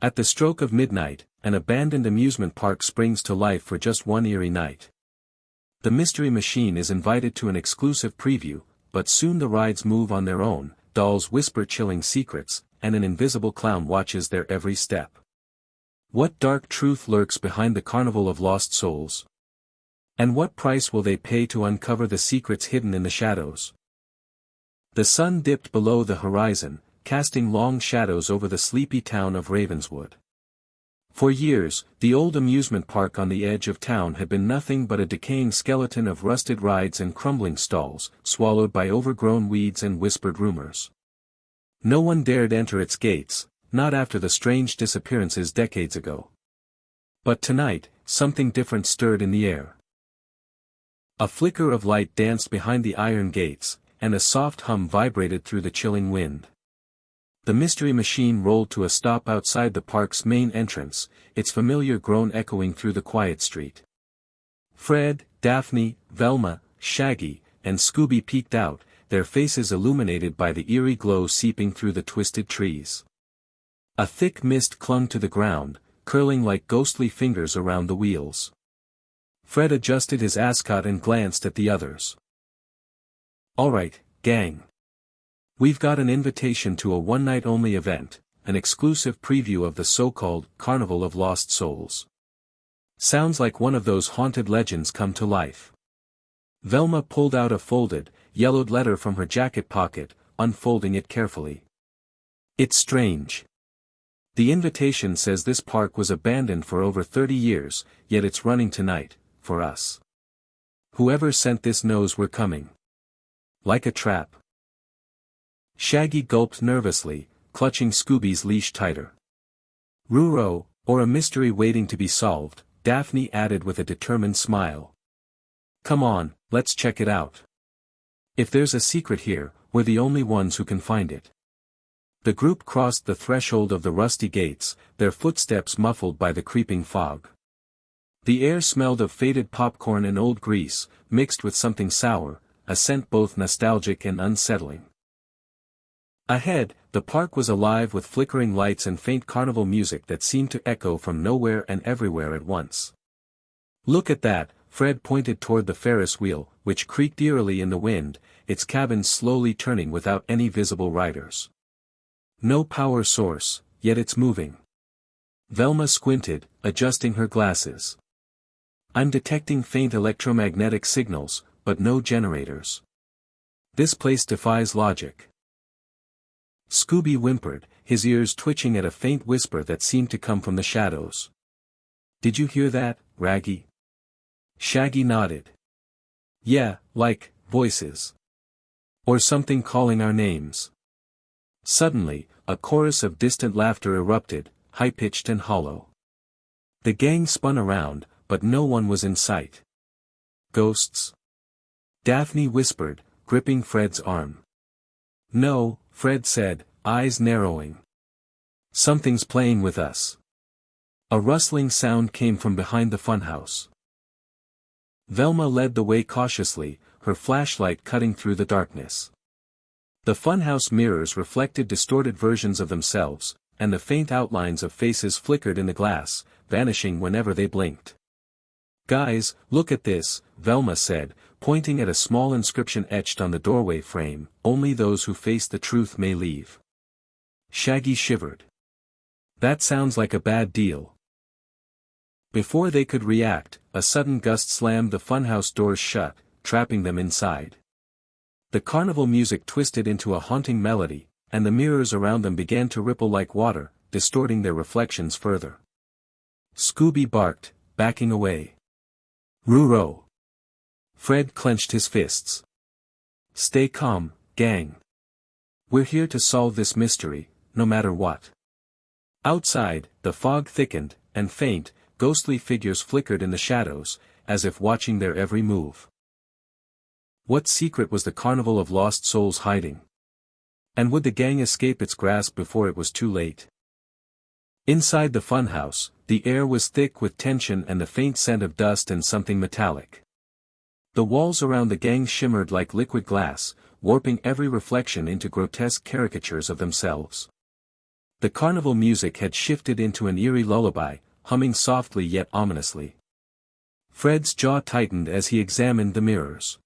At the stroke of midnight, an abandoned amusement park springs to life for just one eerie night. The Mystery Machine is invited to an exclusive preview, but soon the rides move on their own, dolls whisper chilling secrets, and an invisible clown watches their every step. What dark truth lurks behind the Carnival of Lost Souls? And what price will they pay to uncover the secrets hidden in the shadows? The sun dipped below the horizon, casting long shadows over the sleepy town of Ravenswood. For years, the old amusement park on the edge of town had been nothing but a decaying skeleton of rusted rides and crumbling stalls, swallowed by overgrown weeds and whispered rumors. No one dared enter its gates, not after the strange disappearances decades ago. But tonight, something different stirred in the air. A flicker of light danced behind the iron gates, and a soft hum vibrated through the chilling wind. The Mystery Machine rolled to a stop outside the park's main entrance, its familiar groan echoing through the quiet street. Fred, Daphne, Velma, Shaggy, and Scooby peeked out, their faces illuminated by the eerie glow seeping through the twisted trees. A thick mist clung to the ground, curling like ghostly fingers around the wheels. Fred adjusted his ascot and glanced at the others. "All right, gang. We've got an invitation to a one-night-only event, an exclusive preview of the so-called Carnival of Lost Souls. Sounds like one of those haunted legends come to life." Velma pulled out a folded, yellowed letter from her jacket pocket, unfolding it carefully. "It's strange. The invitation says this park was abandoned for over 30 years, yet it's running tonight, for us. Whoever sent this knows we're coming. Like a trap." Shaggy gulped nervously, clutching Scooby's leash tighter. "Ruro, or a mystery waiting to be solved," Daphne added with a determined smile. "Come on, let's check it out. If there's a secret here, we're the only ones who can find it." The group crossed the threshold of the rusty gates, their footsteps muffled by the creeping fog. The air smelled of faded popcorn and old grease, mixed with something sour, a scent both nostalgic and unsettling. Ahead, the park was alive with flickering lights and faint carnival music that seemed to echo from nowhere and everywhere at once. "Look at that," Fred pointed toward the Ferris wheel, which creaked eerily in the wind, its cabins slowly turning without any visible riders. "No power source, yet it's moving." Velma squinted, adjusting her glasses. "I'm detecting faint electromagnetic signals, but no generators. This place defies logic." Scooby whimpered, his ears twitching at a faint whisper that seemed to come from the shadows. "Did you hear that, Raggy?" Shaggy nodded. "Yeah, like, voices. Or something calling our names." Suddenly, a chorus of distant laughter erupted, high-pitched and hollow. The gang spun around, but no one was in sight. "Ghosts?" Daphne whispered, gripping Fred's arm. "No," Fred said, eyes narrowing. "Something's playing with us." A rustling sound came from behind the funhouse. Velma led the way cautiously, her flashlight cutting through the darkness. The funhouse mirrors reflected distorted versions of themselves, and the faint outlines of faces flickered in the glass, vanishing whenever they blinked. "Guys, look at this," Velma said, pointing at a small inscription etched on the doorway frame, "Only those who face the truth may leave." Shaggy shivered. "That sounds like a bad deal." Before they could react, a sudden gust slammed the funhouse doors shut, trapping them inside. The carnival music twisted into a haunting melody, and the mirrors around them began to ripple like water, distorting their reflections further. Scooby barked, backing away. "Ruro!" Fred clenched his fists. "Stay calm, gang. We're here to solve this mystery, no matter what." Outside, the fog thickened, and faint, ghostly figures flickered in the shadows, as if watching their every move. What secret was the Carnival of Lost Souls hiding? And would the gang escape its grasp before it was too late? Inside the funhouse, the air was thick with tension and the faint scent of dust and something metallic. The walls around the gang shimmered like liquid glass, warping every reflection into grotesque caricatures of themselves. The carnival music had shifted into an eerie lullaby, humming softly yet ominously. Fred's jaw tightened as he examined the mirrors.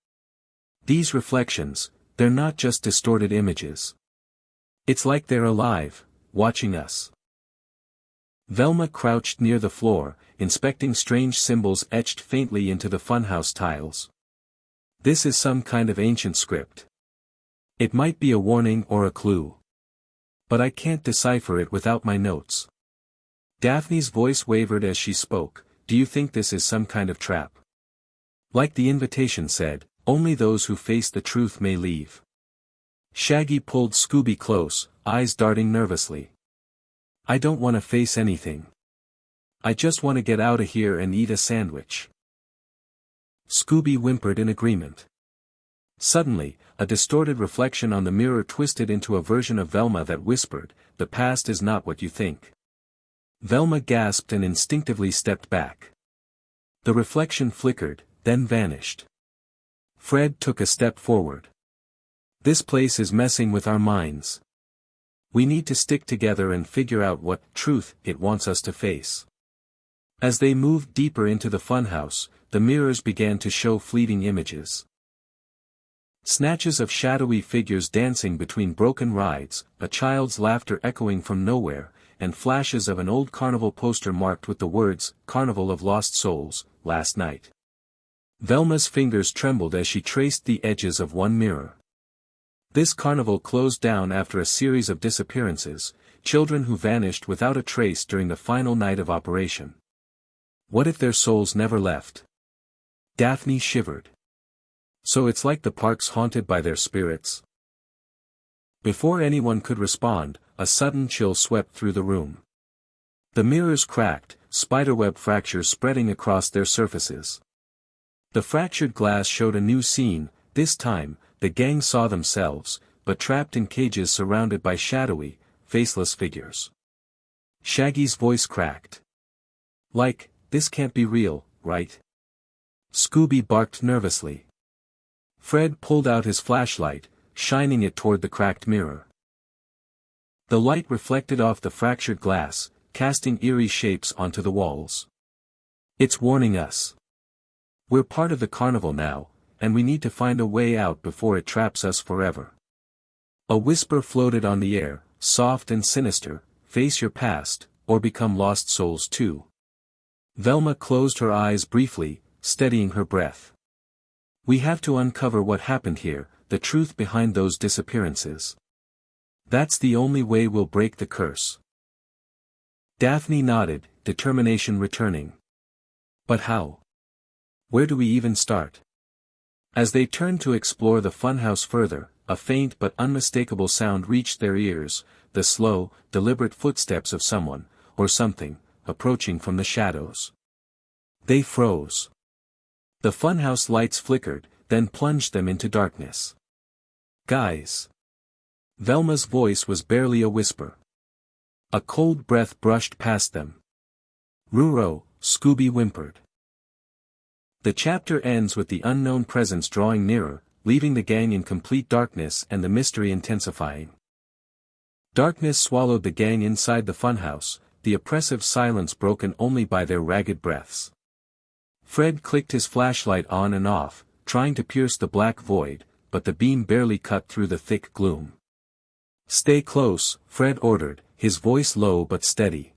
These reflections, they're not just distorted images. It's like they're alive, watching us. Velma crouched near the floor, inspecting strange symbols etched faintly into the funhouse tiles. This is some kind of ancient script. It might be a warning or a clue. But I can't decipher it without my notes. Daphne's voice wavered as she spoke. Do you think this is some kind of trap? Like the invitation said, only those who face the truth may leave. Shaggy pulled Scooby close, eyes darting nervously. I don't want to face anything. I just want to get out of here and eat a sandwich. Scooby whimpered in agreement. Suddenly, a distorted reflection on the mirror twisted into a version of Velma that whispered, "The past is not what you think." Velma gasped and instinctively stepped back. The reflection flickered, then vanished. Fred took a step forward. This place is messing with our minds. We need to stick together and figure out what truth it wants us to face. As they moved deeper into the funhouse, the mirrors began to show fleeting images. Snatches of shadowy figures dancing between broken rides, a child's laughter echoing from nowhere, and flashes of an old carnival poster marked with the words, "Carnival of Lost Souls, last night." Velma's fingers trembled as she traced the edges of one mirror. This carnival closed down after a series of disappearances, children who vanished without a trace during the final night of operation. What if their souls never left? Daphne shivered. So it's like the park's haunted by their spirits? Before anyone could respond, a sudden chill swept through the room. The mirrors cracked, spiderweb fractures spreading across their surfaces. The fractured glass showed a new scene. This time, the gang saw themselves, but trapped in cages surrounded by shadowy, faceless figures. Shaggy's voice cracked. Like, this can't be real, right? Scooby barked nervously. Fred pulled out his flashlight, shining it toward the cracked mirror. The light reflected off the fractured glass, casting eerie shapes onto the walls. It's warning us. We're part of the carnival now, and we need to find a way out before it traps us forever. A whisper floated on the air, soft and sinister, "Face your past, or become lost souls too." Velma closed her eyes briefly, steadying her breath. We have to uncover what happened here, the truth behind those disappearances. That's the only way we'll break the curse. Daphne nodded, determination returning. But how? Where do we even start? As they turned to explore the funhouse further, a faint but unmistakable sound reached their ears, the slow, deliberate footsteps of someone, or something, approaching from the shadows. They froze. The funhouse lights flickered, then plunged them into darkness. Guys! Velma's voice was barely a whisper. A cold breath brushed past them. "Ruro," Scooby whimpered. The chapter ends with the unknown presence drawing nearer, leaving the gang in complete darkness and the mystery intensifying. Darkness swallowed the gang inside the funhouse, the oppressive silence broken only by their ragged breaths. Fred clicked his flashlight on and off, trying to pierce the black void, but the beam barely cut through the thick gloom. "Stay close," Fred ordered, his voice low but steady.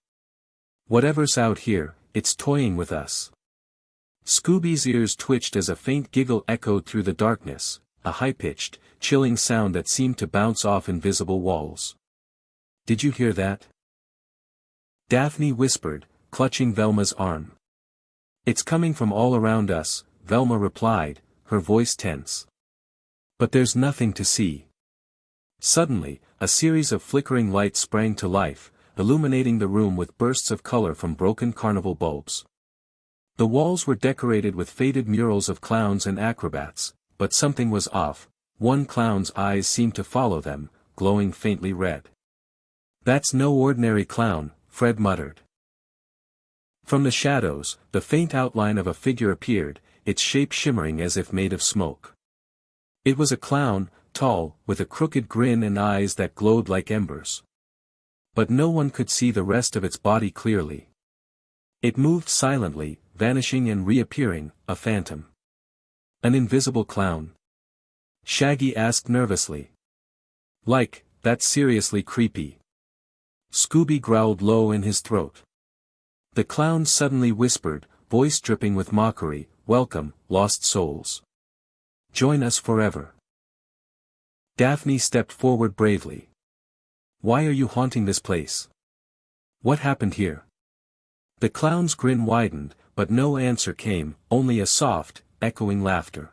"Whatever's out here, it's toying with us." Scooby's ears twitched as a faint giggle echoed through the darkness, a high-pitched, chilling sound that seemed to bounce off invisible walls. "Did you hear that?" Daphne whispered, clutching Velma's arm. "It's coming from all around us," Velma replied, her voice tense. "But there's nothing to see." Suddenly, a series of flickering lights sprang to life, illuminating the room with bursts of color from broken carnival bulbs. The walls were decorated with faded murals of clowns and acrobats, but something was off. One clown's eyes seemed to follow them, glowing faintly red. "That's no ordinary clown," Fred muttered. From the shadows, the faint outline of a figure appeared, its shape shimmering as if made of smoke. It was a clown, tall, with a crooked grin and eyes that glowed like embers. But no one could see the rest of its body clearly. It moved silently, vanishing and reappearing, a phantom. An invisible clown? Shaggy asked nervously. Like, that's seriously creepy. Scooby growled low in his throat. The clown suddenly whispered, voice dripping with mockery, welcome, lost souls. Join us forever. Daphne stepped forward bravely. Why are you haunting this place? What happened here? The clown's grin widened, but no answer came, only a soft, echoing laughter.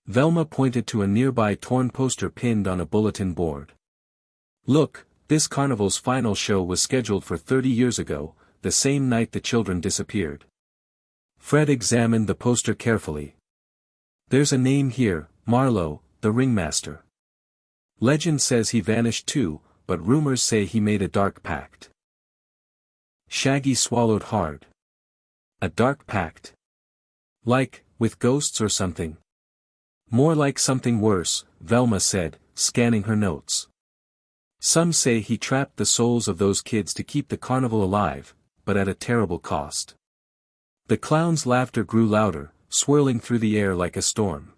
Velma pointed to a nearby torn poster pinned on a bulletin board. Look, this carnival's final show was scheduled for 30 years ago, the same night the children disappeared. Fred examined the poster carefully. There's a name here, Marlowe, the ringmaster. Legend says he vanished too, but rumors say he made a dark pact. Shaggy swallowed hard. A dark pact? Like, with ghosts or something? More like something worse, Velma said, scanning her notes. Some say he trapped the souls of those kids to keep the carnival alive, but at a terrible cost. The clown's laughter grew louder, swirling through the air like a storm.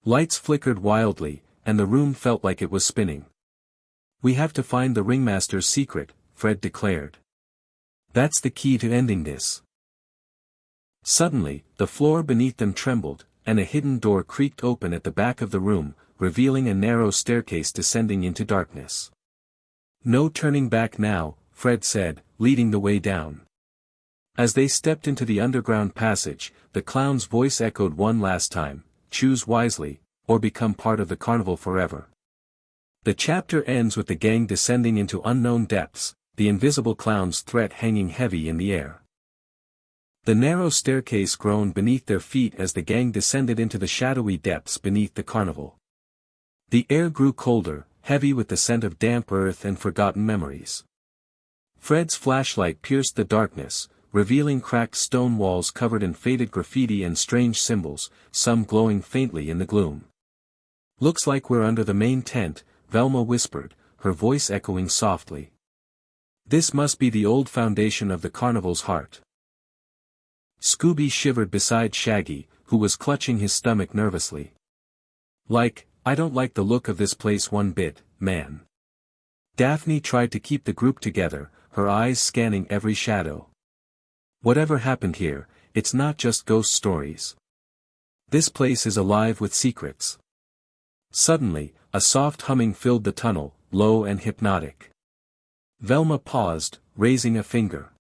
Lights flickered wildly, and the room felt like it was spinning. We have to find the ringmaster's secret, Fred declared. That's the key to ending this. Suddenly, the floor beneath them trembled, and a hidden door creaked open at the back of the room, revealing a narrow staircase descending into darkness. No turning back now, Fred said, leading the way down. As they stepped into the underground passage, the clown's voice echoed one last time, choose wisely, or become part of the carnival forever. The chapter ends with the gang descending into unknown depths, the invisible clown's threat hanging heavy in the air. The narrow staircase groaned beneath their feet as the gang descended into the shadowy depths beneath the carnival. The air grew colder, heavy with the scent of damp earth and forgotten memories. Fred's flashlight pierced the darkness, revealing cracked stone walls covered in faded graffiti and strange symbols, some glowing faintly in the gloom. Looks like we're under the main tent, Velma whispered, her voice echoing softly. This must be the old foundation of the carnival's heart. Scooby shivered beside Shaggy, who was clutching his stomach nervously. Like, I don't like the look of this place one bit, man. Daphne tried to keep the group together, her eyes scanning every shadow. Whatever happened here, it's not just ghost stories. This place is alive with secrets. Suddenly, a soft humming filled the tunnel, low and hypnotic. Velma paused, raising a finger.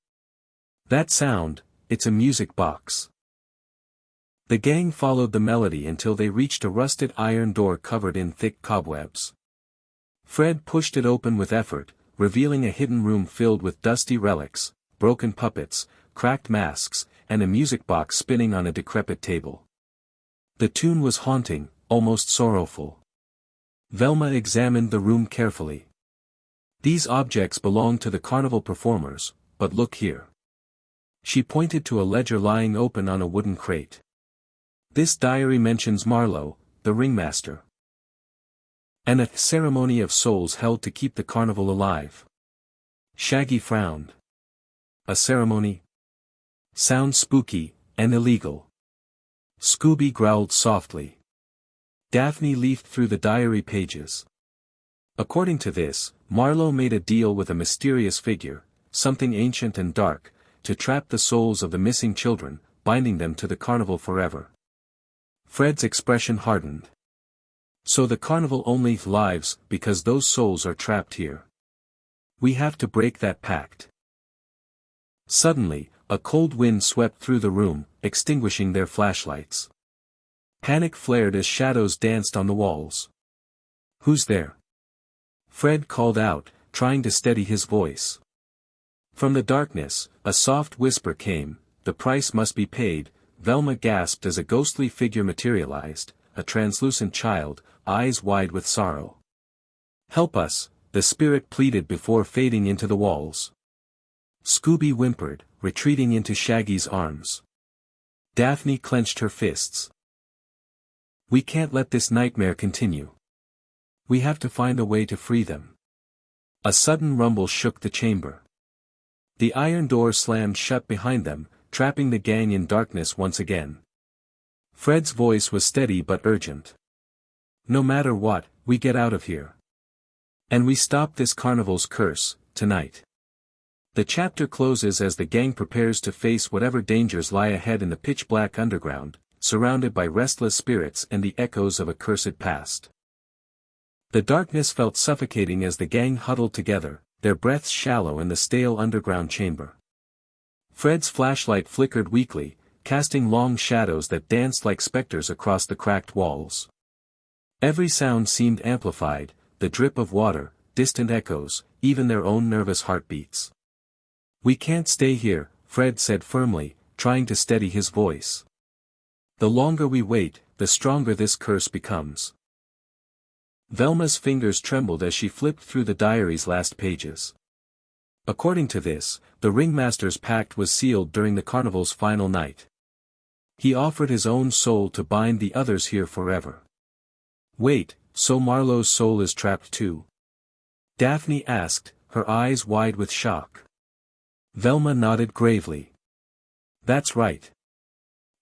That sound, it's a music box. The gang followed the melody until they reached a rusted iron door covered in thick cobwebs. Fred pushed it open with effort, revealing a hidden room filled with dusty relics, broken puppets, cracked masks, and a music box spinning on a decrepit table. The tune was haunting, almost sorrowful. Velma examined the room carefully. These objects belong to the carnival performers, but look here. She pointed to a ledger lying open on a wooden crate. This diary mentions Marlowe, the ringmaster. And a ceremony of souls held to keep the carnival alive. Shaggy frowned. A ceremony? Sounds spooky, and illegal. Scooby growled softly. Daphne leafed through the diary pages. According to this, Marlowe made a deal with a mysterious figure, something ancient and dark, to trap the souls of the missing children, binding them to the carnival forever. Fred's expression hardened. So the carnival only lives because those souls are trapped here. We have to break that pact. Suddenly, a cold wind swept through the room, extinguishing their flashlights. Panic flared as shadows danced on the walls. Who's there? Fred called out, trying to steady his voice. From the darkness, a soft whisper came, the price must be paid. Velma gasped as a ghostly figure materialized, a translucent child, eyes wide with sorrow. Help us, the spirit pleaded before fading into the walls. Scooby whimpered, retreating into Shaggy's arms. Daphne clenched her fists. We can't let this nightmare continue. We have to find a way to free them. A sudden rumble shook the chamber. The iron door slammed shut behind them, trapping the gang in darkness once again. Fred's voice was steady but urgent. "No matter what, we get out of here. And we stop this carnival's curse, tonight." The chapter closes as the gang prepares to face whatever dangers lie ahead in the pitch-black underground, surrounded by restless spirits and the echoes of a cursed past. The darkness felt suffocating as the gang huddled together, their breaths shallow in the stale underground chamber. Fred's flashlight flickered weakly, casting long shadows that danced like specters across the cracked walls. Every sound seemed amplified, the drip of water, distant echoes, even their own nervous heartbeats. "We can't stay here," Fred said firmly, trying to steady his voice. "The longer we wait, the stronger this curse becomes." Velma's fingers trembled as she flipped through the diary's last pages. According to this, the ringmaster's pact was sealed during the carnival's final night. He offered his own soul to bind the others here forever. "Wait, so Marlowe's soul is trapped too?" Daphne asked, her eyes wide with shock. Velma nodded gravely. "That's right.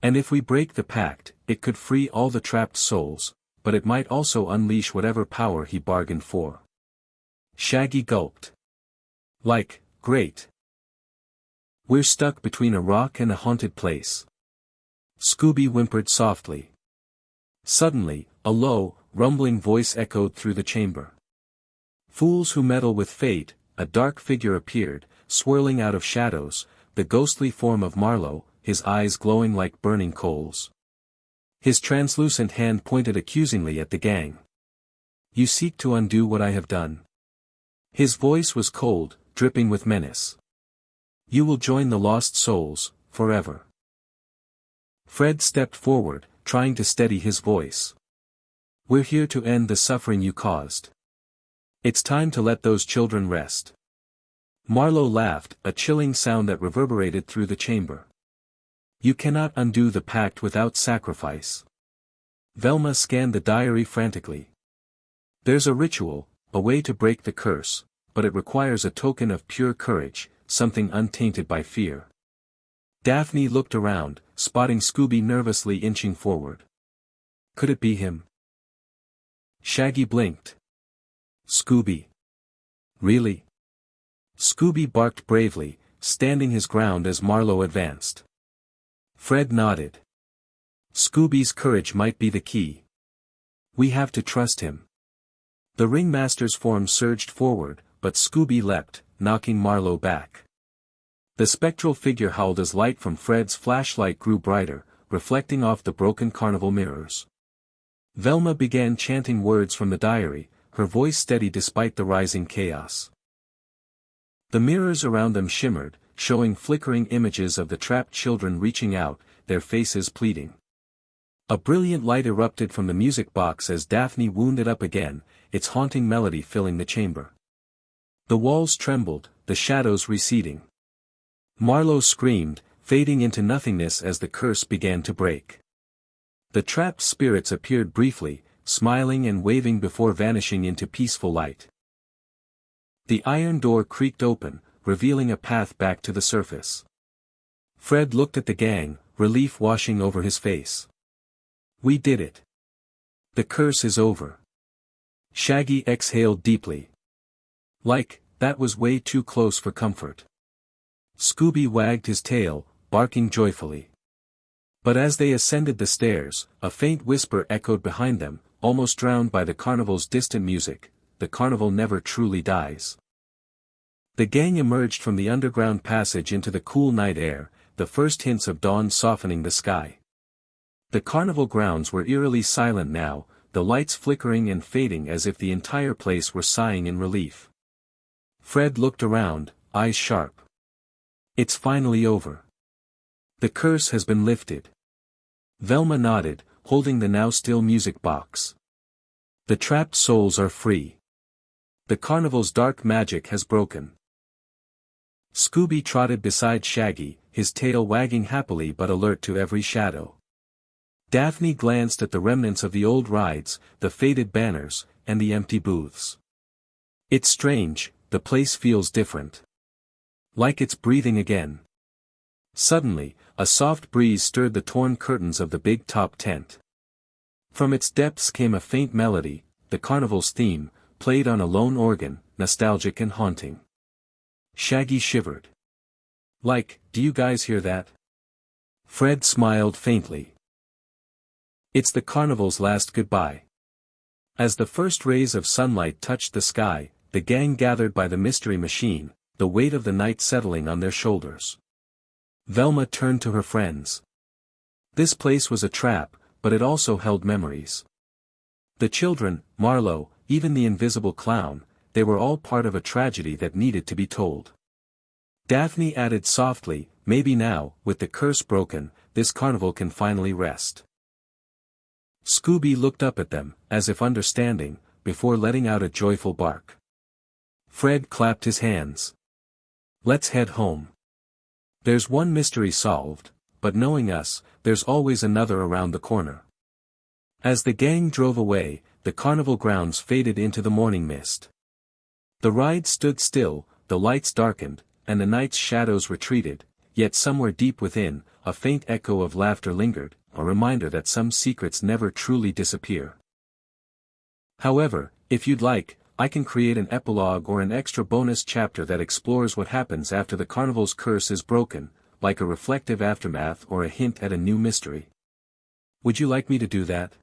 And if we break the pact, it could free all the trapped souls, but it might also unleash whatever power he bargained for." Shaggy gulped. Great. We're stuck between a rock and a haunted place." Scooby whimpered softly. Suddenly, a low, rumbling voice echoed through the chamber. "Fools who meddle with fate," a dark figure appeared, swirling out of shadows, the ghostly form of Marlowe, his eyes glowing like burning coals. His translucent hand pointed accusingly at the gang. "You seek to undo what I have done." His voice was cold, dripping with menace. "You will join the lost souls, forever." Fred stepped forward, trying to steady his voice. "We're here to end the suffering you caused. It's time to let those children rest." Marlowe laughed, a chilling sound that reverberated through the chamber. "You cannot undo the pact without sacrifice." Velma scanned the diary frantically. "There's a ritual, a way to break the curse, but it requires a token of pure courage, something untainted by fear." Daphne looked around, spotting Scooby nervously inching forward. Could it be him? Shaggy blinked. "Scooby. Really?" Scooby barked bravely, standing his ground as Marlowe advanced. Fred nodded. "Scooby's courage might be the key. We have to trust him." The ringmaster's form surged forward, but Scooby leapt, knocking Marlowe back. The spectral figure howled as light from Fred's flashlight grew brighter, reflecting off the broken carnival mirrors. Velma began chanting words from the diary, her voice steady despite the rising chaos. The mirrors around them shimmered, showing flickering images of the trapped children reaching out, their faces pleading. A brilliant light erupted from the music box as Daphne wound it up again, its haunting melody filling the chamber. The walls trembled, the shadows receding. Marlowe screamed, fading into nothingness as the curse began to break. The trapped spirits appeared briefly, smiling and waving before vanishing into peaceful light. The iron door creaked open, revealing a path back to the surface. Fred looked at the gang, relief washing over his face. "We did it. The curse is over." Shaggy exhaled deeply. That was way too close for comfort." Scooby wagged his tail, barking joyfully. But as they ascended the stairs, a faint whisper echoed behind them, almost drowned by the carnival's distant music. "The carnival never truly dies." The gang emerged from the underground passage into the cool night air, the first hints of dawn softening the sky. The carnival grounds were eerily silent now, the lights flickering and fading as if the entire place were sighing in relief. Fred looked around, eyes sharp. "It's finally over. The curse has been lifted." Velma nodded, holding the now still music box. "The trapped souls are free. The carnival's dark magic has broken." Scooby trotted beside Shaggy, his tail wagging happily but alert to every shadow. Daphne glanced at the remnants of the old rides, the faded banners, and the empty booths. "It's strange," the place feels different. Like it's breathing again. Suddenly, a soft breeze stirred the torn curtains of the big top tent. From its depths came a faint melody, the carnival's theme, played on a lone organ, nostalgic and haunting. Shaggy shivered. Like, do you guys hear that? Fred smiled faintly. It's the carnival's last goodbye. As the first rays of sunlight touched the sky, the gang gathered by the mystery machine, the weight of the night settling on their shoulders. Velma turned to her friends. This place was a trap, but it also held memories. The children, Marlowe, even the invisible clown, they were all part of a tragedy that needed to be told. Daphne added softly, maybe now, with the curse broken, this carnival can finally rest. Scooby looked up at them, as if understanding, before letting out a joyful bark. Fred clapped his hands. Let's head home. There's one mystery solved, but knowing us, there's always another around the corner. As the gang drove away, the carnival grounds faded into the morning mist. The ride stood still, the lights darkened, and the night's shadows retreated, yet somewhere deep within, a faint echo of laughter lingered, a reminder that some secrets never truly disappear. However, if you'd like, I can create an epilogue or an extra bonus chapter that explores what happens after the carnival's curse is broken, like a reflective aftermath or a hint at a new mystery. Would you like me to do that?